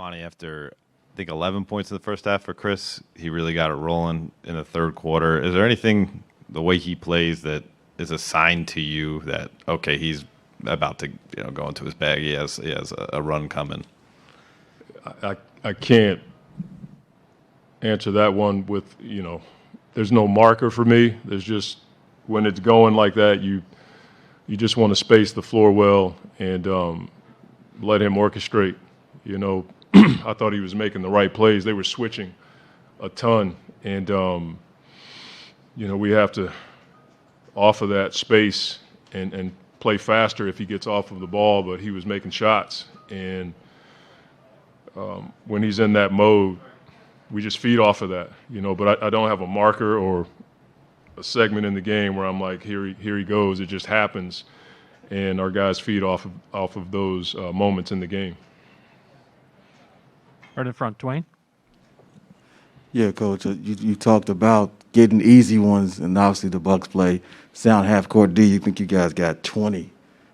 Monty, after I think 11 points in the first half for Chris, he really got it rolling in the third quarter. Is there anything the way he plays that is a sign to you that okay, he's about to go into his bag? He has a run coming. I can't answer that one with there's no marker for me. There's just when it's going like that, you just want to space the floor well and let him orchestrate. I thought he was making the right plays. They were switching a ton, and we have to offer that space and play faster if he gets off of the ball. But he was making shots, and when he's in that mode, we just feed off of that. But I don't have a marker or a segment in the game where I'm like, here he goes. It just happens, and our guys feed off of those moments in the game. Right in front, Dwayne. Yeah, Coach. You talked about getting easy ones, and obviously the Bucks play sound half court D. You think you guys got 20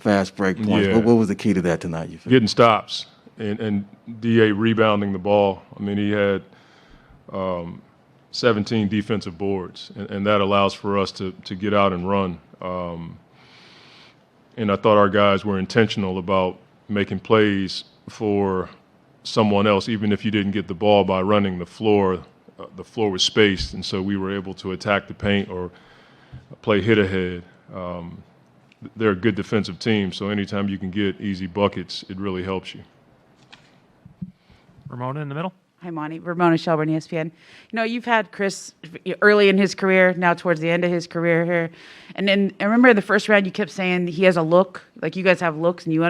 fast break points? Yeah. What was the key to that tonight? You feel? Getting stops and Da rebounding the ball. I mean, he had 17 defensive boards, and that allows for us to get out and run. And I thought our guys were intentional about making plays for someone else, even if you didn't get the ball by running the floor. The floor was spaced, and so we were able to attack the paint or play hit ahead. They're a good defensive team, so anytime you can get easy buckets, it really helps you. Ramona in the middle. Hi, Monty. Ramona Shelburne, ESPN. You've had Chris early in his career, now towards the end of his career here. And then I remember in the first round you kept saying he has a look, like you guys have looks and you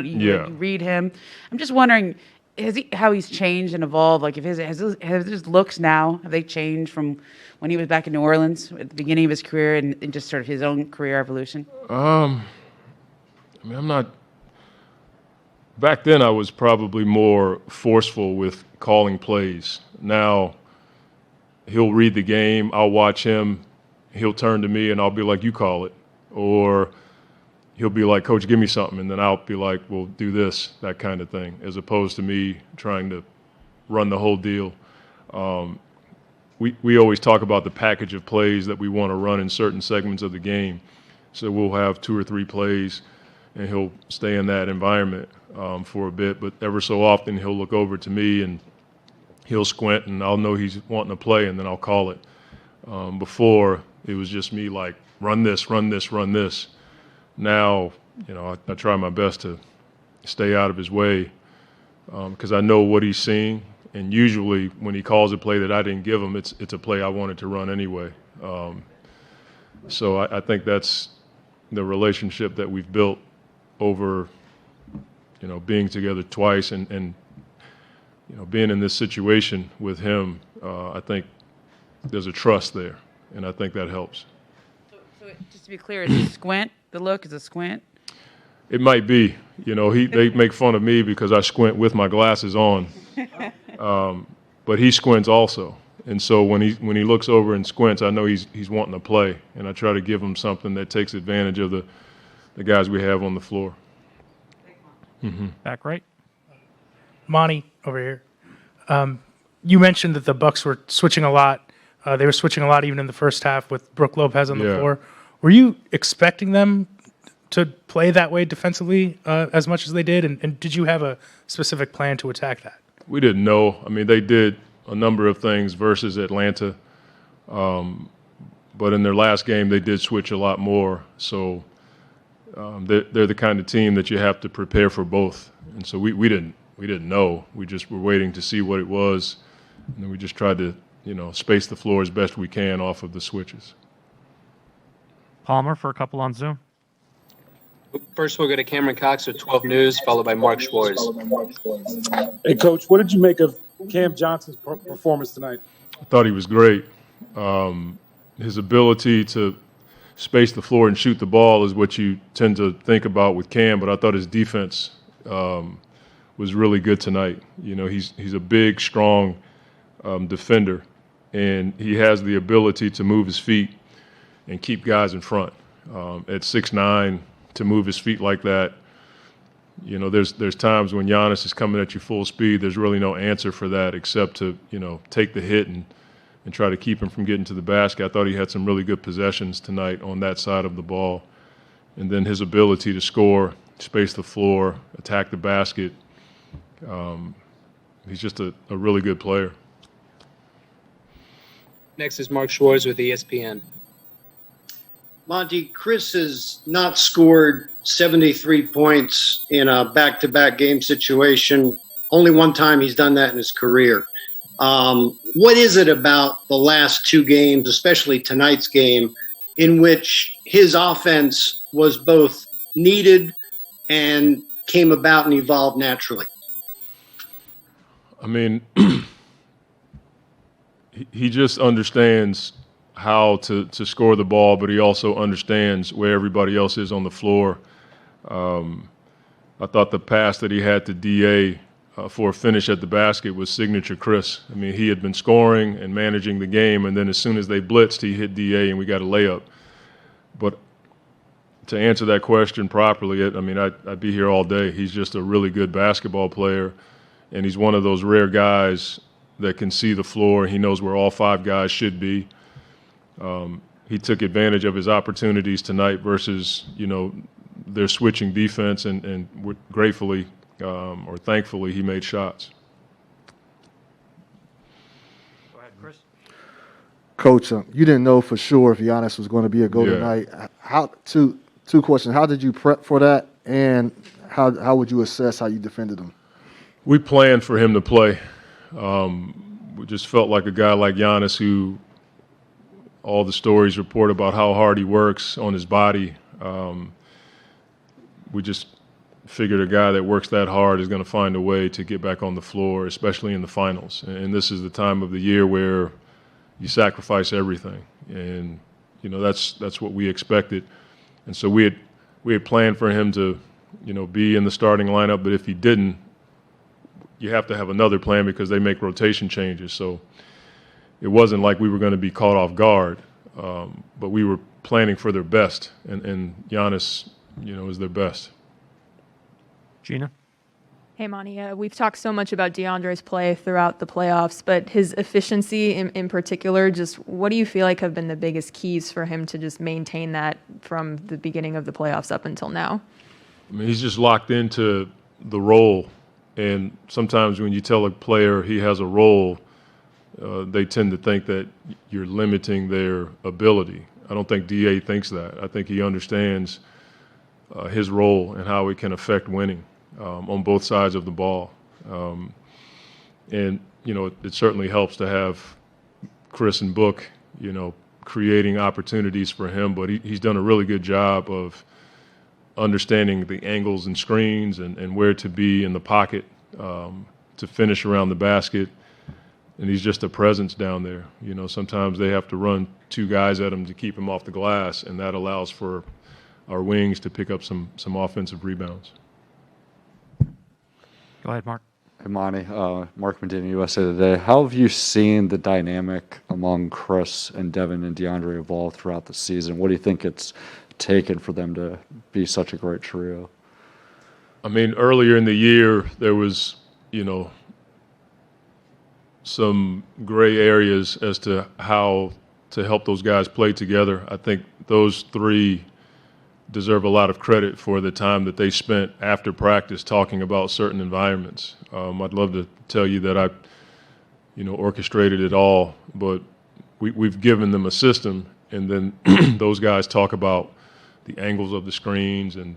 read him. I'm just wondering, how he's changed and evolved? Like, if his looks now, have they changed from when he was back in New Orleans at the beginning of his career and just sort of his own career evolution? I'm not. Back then, I was probably more forceful with calling plays. Now, he'll read the game. I'll watch him. He'll turn to me, and I'll be like, "You call it," or he'll be like, "Coach, give me something," and then I'll be like, "Well, do this," that kind of thing, as opposed to me trying to run the whole deal. We always talk about the package of plays that we want to run in certain segments of the game. So we'll have 2 or 3 plays, and he'll stay in that environment for a bit. But ever so often, he'll look over to me, and he'll squint, and I'll know he's wanting to play, and then I'll call it. Before, it was just me like, run this, run this, run this. Now, I try my best to stay out of his way because I know what he's seeing. And usually when he calls a play that I didn't give him, it's a play I wanted to run anyway. So I think that's the relationship that we've built over, being together twice and being in this situation with him. I think there's a trust there, and I think that helps. So just to be clear, is it squint? The look is a squint? It might be. They make fun of me because I squint with my glasses on. But he squints also. And so when he looks over and squints, I know he's wanting to play. And I try to give him something that takes advantage of the guys we have on the floor. Mm-hmm. Back right. Monty over here. You mentioned that the Bucks were switching a lot. They were switching a lot even in the first half with Brook Lopez on the floor. Were you expecting them to play that way defensively as much as they did? And did you have a specific plan to attack that? We didn't know. I mean, they did a number of things versus Atlanta. But in their last game, they did switch a lot more. So they're the kind of team that you have to prepare for both. And so we didn't know. We just were waiting to see what it was. And then we just tried to, space the floor as best we can off of the switches. Palmer for a couple on Zoom. First, we'll go to Cameron Cox with 12 News, followed by Mark Schwartz. Hey, Coach, what did you make of Cam Johnson's performance tonight? I thought he was great. His ability to space the floor and shoot the ball is what you tend to think about with Cam, but I thought his defense was really good tonight. He's a big, strong defender, and he has the ability to move his feet and keep guys in front. At 6'9", to move his feet like that, You know, there's times when Giannis is coming at you full speed. There's really no answer for that except to, you know, take the hit and try to keep him from getting to the basket. I thought he had some really good possessions tonight on that side of the ball. And then his ability to score, space the floor, attack the basket. He's just a really good player. Next is Mark Schwartz with ESPN. Monty, Chris has not scored 73 points in a back-to-back game situation. Only one time he's done that in his career. What is it about the last two games, especially tonight's game, in which his offense was both needed and came about and evolved naturally? I mean, he just understands how to score the ball, but he also understands where everybody else is on the floor. I thought the pass that he had to DA for a finish at the basket was signature Chris. I mean, he had been scoring and managing the game, and then as soon as they blitzed, he hit DA and we got a layup. But to answer that question properly, I'd be here all day. He's just a really good basketball player, and he's one of those rare guys that can see the floor. He knows where all five guys should be. He took advantage of his opportunities tonight versus, you know, their switching defense, and gratefully or thankfully he made shots. Go ahead, Chris. Coach, you didn't know for sure if Giannis was going to be a go Yeah. tonight. Two questions. How did you prep for that, and how would you assess how you defended him? We planned for him to play. We just felt like a guy like Giannis, who all the stories report about how hard he works on his body. We just figured a guy that works that hard is going to find a way to get back on the floor, especially in the finals. And this is the time of the year where you sacrifice everything, and you know that's what we expected. And so we had planned for him to, you know, be in the starting lineup. But if he didn't, you have to have another plan because they make rotation changes. So it wasn't like we were going to be caught off guard, but we were planning for their best, and Giannis, you know, is their best. Gina? Hey, Monty, we've talked so much about DeAndre's play throughout the playoffs, but his efficiency in particular, just what do you feel like have been the biggest keys for him to just maintain that from the beginning of the playoffs up until now? I mean, he's just locked into the role, and sometimes when you tell a player he has a role, they tend to think that you're limiting their ability. I don't think DA thinks that. I think he understands his role and how it can affect winning on both sides of the ball. And, you know, it certainly helps to have Chris and Book, you know, creating opportunities for him, but he's done a really good job of understanding the angles and screens and where to be in the pocket to finish around the basket. And he's just a presence down there. You know, sometimes they have to run two guys at him to keep him off the glass, and that allows for our wings to pick up some offensive rebounds. Go ahead, Mark. Hey, Monty. Mark Medina, USA Today. How have you seen the dynamic among Chris and Devin and DeAndre evolve throughout the season? What do you think it's taken for them to be such a great trio? I mean, earlier in the year, there was, you know, some gray areas as to how to help those guys play together. I think those three deserve a lot of credit for the time that they spent after practice talking about certain environments. I'd love to tell you that I, you know, orchestrated it all, but we've given them a system, and then those guys talk about the angles of the screens and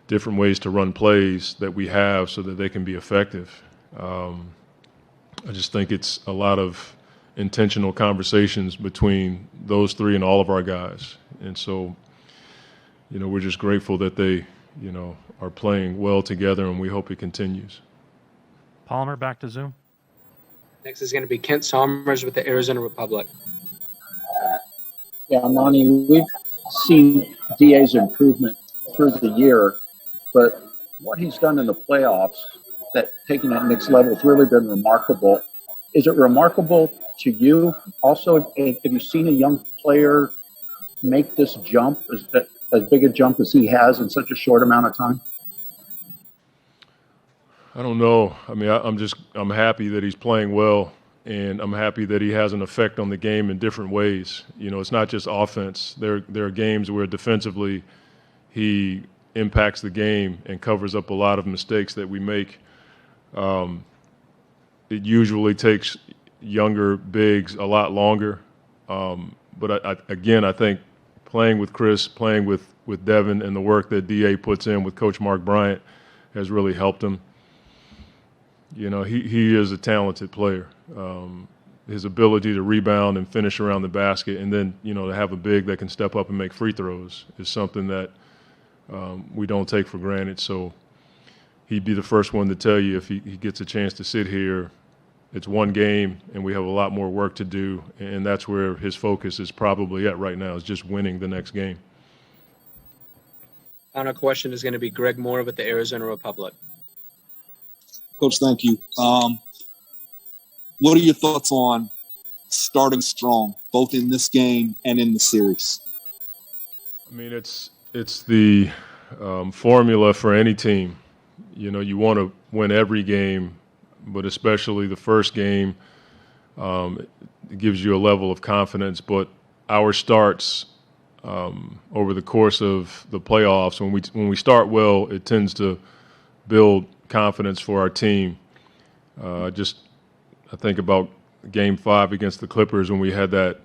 different ways to run plays that we have so that they can be effective. I just think it's a lot of intentional conversations between those three and all of our guys. And so, you know, we're just grateful that they, you know, are playing well together, and we hope it continues. Palmer, back to Zoom. Next is going to be Kent Somers with the Arizona Republic. Yeah, Monty, we've seen DA's improvement through the year, but what he's done in the playoffs, that taking it next level, has really been remarkable. Is it remarkable to you? Also, have you seen a young player make this jump, as big a jump as he has in such a short amount of time? I don't know. I mean, I'm happy that he's playing well, and I'm happy that he has an effect on the game in different ways. You know, it's not just offense. There are games where defensively he impacts the game and covers up a lot of mistakes that we make. It usually takes younger bigs a lot longer. But I think playing with Chris, playing with Devin, and the work that DA puts in with Coach Mark Bryant has really helped him. You know, he is a talented player. His ability to rebound and finish around the basket, and then, you know, to have a big that can step up and make free throws is something that we don't take for granted. So he'd be the first one to tell you if he gets a chance to sit here. It's one game, and we have a lot more work to do, and that's where his focus is probably at right now, is just winning the next game. Final question is going to be Greg Moore with the Arizona Republic. Coach, thank you. What are your thoughts on starting strong, both in this game and in the series? I mean, it's the formula for any team. You know, you want to win every game, but especially the first game. It gives you a level of confidence. But our starts over the course of the playoffs, when we start well, it tends to build confidence for our team. I think about Game 5 against the Clippers when we had that,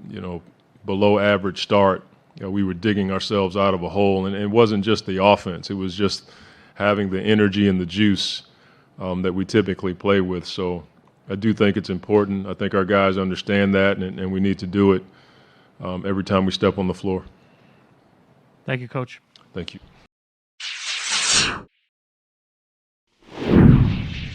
you know, below average start. You know, we were digging ourselves out of a hole, and it wasn't just the offense. It was just having the energy and the juice that we typically play with. So I do think it's important. I think our guys understand that, and we need to do it every time we step on the floor. Thank you, Coach. Thank you.